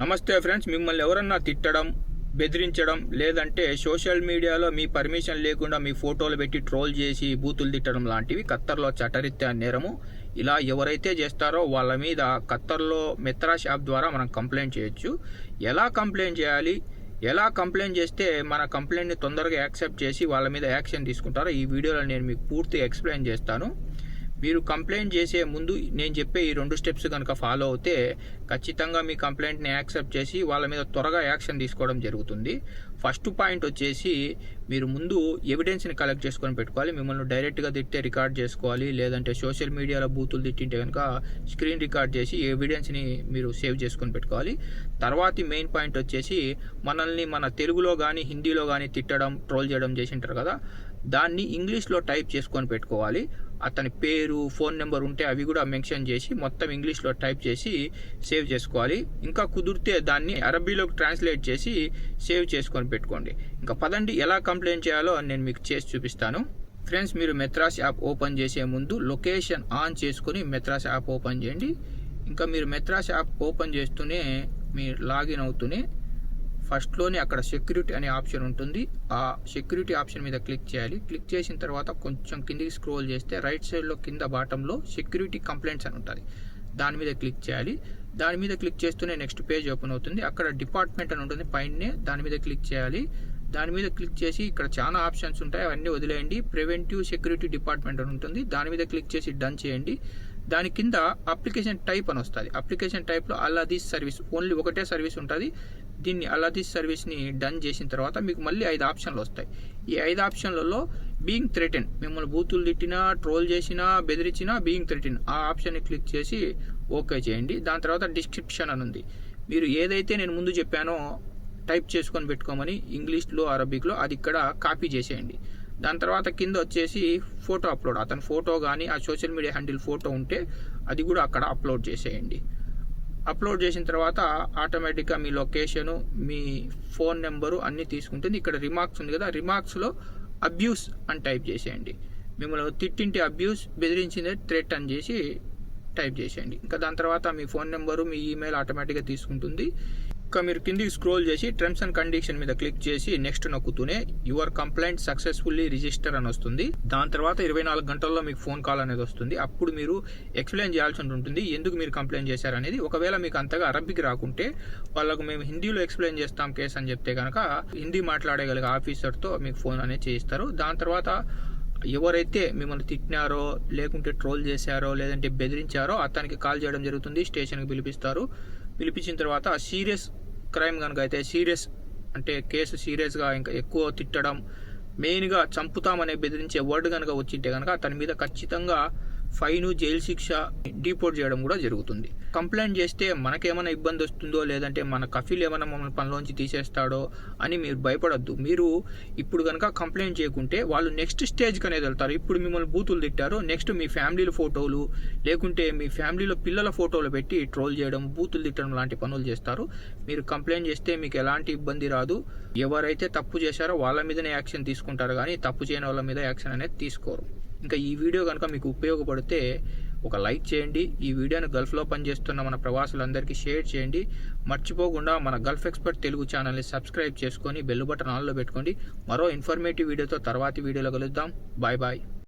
నమస్తే ఫ్రెండ్స్, మిమ్మల్ని ఎవరన్నా తిట్టడం, బెదిరించడం లేదంటే సోషల్ మీడియాలో మీ పర్మిషన్ లేకుండా మీ ఫోటోలు పెట్టి ట్రోల్ చేసి బూతులు తిట్టడం లాంటివి ఖత్తర్లో చట్టరీత్యా నేరము. ఇలా ఎవరైతే చేస్తారో వాళ్ళ మీద ఖత్తర్లో మెత్రాస్ యాప్ ద్వారా మనం కంప్లైంట్ చేయొచ్చు. ఎలా కంప్లైంట్ చేయాలి, ఎలా కంప్లైంట్ చేస్తే మన కంప్లైంట్ని తొందరగా యాక్సెప్ట్ చేసి వాళ్ళ మీద యాక్షన్ తీసుకుంటారో ఈ వీడియోలో నేను మీకు పూర్తిగా ఎక్స్ప్లెయిన్ చేస్తాను. మీరు కంప్లైంట్ చేసే ముందు నేను చెప్పే ఈ 2 స్టెప్స్ కనుక ఫాలో అవుతే ఖచ్చితంగా మీ కంప్లైంట్ని యాక్సెప్ట్ చేసి వాళ్ళ మీద త్వరగా యాక్షన్ తీసుకోవడం జరుగుతుంది. ఫస్ట్ పాయింట్ వచ్చేసి మీరు ముందు ఎవిడెన్స్ని కలెక్ట్ చేసుకొని పెట్టుకోవాలి. మిమ్మల్ని డైరెక్ట్గా తిట్టే రికార్డ్ చేసుకోవాలి, లేదంటే సోషల్ మీడియాలో బూతులు తిట్టింటే కనుక స్క్రీన్ రికార్డ్ చేసి ఎవిడెన్స్ని మీరు సేవ్ చేసుకొని పెట్టుకోవాలి. తర్వాతి మెయిన్ పాయింట్ వచ్చేసి మనల్ని మన తెలుగులో కానీ హిందీలో కానీ తిట్టడం, ట్రోల్ చేయడం చేసింటారు కదా, దాన్ని ఇంగ్లీష్లో టైప్ చేసుకొని పెట్టుకోవాలి. అతని పేరు, ఫోన్ నెంబర్ ఉంటే అవి కూడా మెన్షన్ చేసి మొత్తం ఇంగ్లీష్లో టైప్ చేసి సేవ్ చేసుకోవాలి. ఇంకా కుదిరితే దాన్ని అరబీలోకి ట్రాన్స్లేట్ చేసి సేవ్ చేసుకొని పెట్టుకోండి. ఇంకా పదండి ఎలా కంప్లైంట్ చేయాలో నేను మీకు చేసి చూపిస్తాను. ఫ్రెండ్స్, మీరు మెత్రాస్ యాప్ ఓపెన్ చేసే ముందు లొకేషన్ ఆన్ చేసుకొని మెత్రాస్ యాప్ ఓపెన్ చేయండి. ఇంకా మీరు మెత్రాస్ యాప్ ఓపెన్ చేస్తూనే మీరు లాగిన్ అవుతూనే ఫస్ట్లోనే అక్కడ సెక్యూరిటీ అనే ఆప్షన్ ఉంటుంది. ఆ సెక్యూరిటీ ఆప్షన్ మీద క్లిక్ చేయాలి. క్లిక్ చేసిన తర్వాత కొంచెం కిందికి స్క్రోల్ చేస్తే రైట్ సైడ్లో కింద బాటంలో సెక్యూరిటీ కంప్లైంట్స్ అని ఉంటుంది. దాని మీద క్లిక్ చేయాలి. దాని మీద క్లిక్ చేస్తూనే నెక్స్ట్ పేజ్ ఓపెన్ అవుతుంది. అక్కడ డిపార్ట్మెంట్ అని ఉంటుంది పైనే, దాని మీద క్లిక్ చేయాలి. దాని మీద క్లిక్ చేసి ఇక్కడ చాలా ఆప్షన్స్ ఉంటాయి, అవన్నీ వదిలేయండి. ప్రివెంటివ్ సెక్యూరిటీ డిపార్ట్మెంట్ అని ఉంటుంది, దాని మీద క్లిక్ చేసి డన్ చేయండి. దాని కింద అప్లికేషన్ టైప్ అని వస్తుంది. అప్లికేషన్ టైప్లో అల్లాదీస్ సర్వీస్, ఓన్లీ ఒకటే సర్వీస్ ఉంటుంది. దీన్ని అల్లాదీస్ సర్వీస్ని డన్ చేసిన తర్వాత మీకు మళ్ళీ 5 ఆప్షన్లు వస్తాయి. ఈ 5 ఆప్షన్లలో బీయింగ్ థ్రెటన్, మిమ్మల్ని బూతులు తిట్టినా, ట్రోల్ చేసినా, బెదిరించినా బీయింగ్ థ్రెటన్ ఆ ఆప్షన్ని క్లిక్ చేసి ఓకే చేయండి. దాని తర్వాత డిస్క్రిప్షన్ అని ఉంది. మీరు ఏదైతే నేను ముందు చెప్పానో టైప్ చేసుకొని పెట్టుకోమని ఇంగ్లీష్లో, అరబిక్లో, అది ఇక్కడ కాపీ చేసేయండి. దాని తర్వాత కింద వచ్చేసి ఫోటో అప్లోడ్, అతని ఫోటో కానీ ఆ సోషల్ మీడియా హ్యాండిల్ ఫోటో ఉంటే అది కూడా అక్కడ అప్లోడ్ చేసేయండి. అప్లోడ్ చేసిన తర్వాత ఆటోమేటిక్గా మీ లొకేషను, మీ ఫోన్ నెంబరు అన్నీ తీసుకుంటుంది. ఇక్కడ రిమార్క్స్ ఉంది కదా, రిమార్క్స్లో అబ్యూస్ అని టైప్ చేసేయండి. మిమ్మల్ని తిట్టింటి అబ్యూస్, బెదిరించింది థ్రెట్ అని చేసి టైప్ చేసేయండి. ఇంకా దాని తర్వాత మీ ఫోన్ నెంబరు, మీ ఈమెయిల్ ఆటోమేటిక్గా తీసుకుంటుంది. ఇంకా మీరు కిందికి స్క్రోల్ చేసి టర్మ్స్ అండ్ కండిషన్ మీద క్లిక్ చేసి నెక్స్ట్ నొక్కుతూనే యువర్ కంప్లైంట్ సక్సెస్ఫుల్లీ రిజిస్టర్ అని వస్తుంది. దాని తర్వాత 24 గంటల్లో మీకు ఫోన్ కాల్ అనేది వస్తుంది. అప్పుడు మీరు ఎక్స్ప్లెయిన్ చేయాల్సి ఉంటుంది ఎందుకు మీరు కంప్లైంట్ చేశారనేది. ఒకవేళ మీకు అంతగా అరబిక్ రాకుంటే వాళ్ళకు మేము హిందీలో ఎక్స్ప్లెయిన్ చేస్తాం కేసు అని చెప్తే కనుక హిందీ మాట్లాడగలిగే ఆఫీసర్తో మీకు ఫోన్ అనేది చేయిస్తారు. దాని తర్వాత ఎవరైతే మిమ్మల్ని తిట్టినారో, లేకుంటే ట్రోల్ చేశారో, లేదంటే బెదిరించారో అతనికి కాల్ చేయడం జరుగుతుంది. స్టేషన్కి పిలిపిస్తారు. పిలిపించిన తర్వాత సీరియస్ క్రైమ్ కనుక అయితే, సీరియస్ అంటే కేసు సీరియస్గా ఇంకా ఎక్కువ తిట్టడం, మెయిన్గా చంపుతామనే బెదిరించే వర్డ్ కనుక వచ్చింటే కనుక అతని మీద ఖచ్చితంగా ఫైన్, జైలు శిక్ష, డిపోర్ట్ చేయడం కూడా జరుగుతుంది. కంప్లైంట్ చేస్తే మనకేమైనా ఇబ్బంది వస్తుందో, లేదంటే మన కఫీల్ ఏమైనా మమ్మల్ని పనిలోంచి తీసేస్తాడో అని మీరు భయపడద్దు. మీరు ఇప్పుడు కనుక కంప్లైంట్ చేయకుంటే వాళ్ళు నెక్స్ట్ స్టేజ్కి అనేది వెళ్తారు. ఇప్పుడు మిమ్మల్ని బూతులు తిట్టారు, నెక్స్ట్ మీ ఫ్యామిలీల ఫోటోలు, లేకుంటే మీ ఫ్యామిలీలో పిల్లల ఫోటోలు పెట్టి ట్రోల్ చేయడం, బూతులు తిట్టడం లాంటి పనులు చేస్తారు. మీరు కంప్లైంట్ చేస్తే మీకు ఎలాంటి ఇబ్బంది రాదు. ఎవరైతే తప్పు చేశారో వాళ్ళ మీదనే యాక్షన్ తీసుకుంటారు, కానీ తప్పు చేయని వాళ్ళ మీద యాక్షన్ అనేది తీసుకోరు. ఇంకా ఈ వీడియో కనుక మీకు ఉపయోగపడితే ఒక లైక్ చేయండి. ఈ వీడియోను గల్ఫ్లో పనిచేస్తున్న మన ప్రవాసులందరికీ షేర్ చేయండి. మర్చిపోకుండా మన గల్ఫ్ ఎక్స్పర్ట్ తెలుగు ఛానల్ని సబ్స్క్రైబ్ చేసుకొని బెల్ బటన్ ఆన్లో పెట్టుకోండి. మరో ఇన్ఫర్మేటివ్ వీడియోతో తర్వాతి వీడియోలో కలుద్దాం. Bye bye.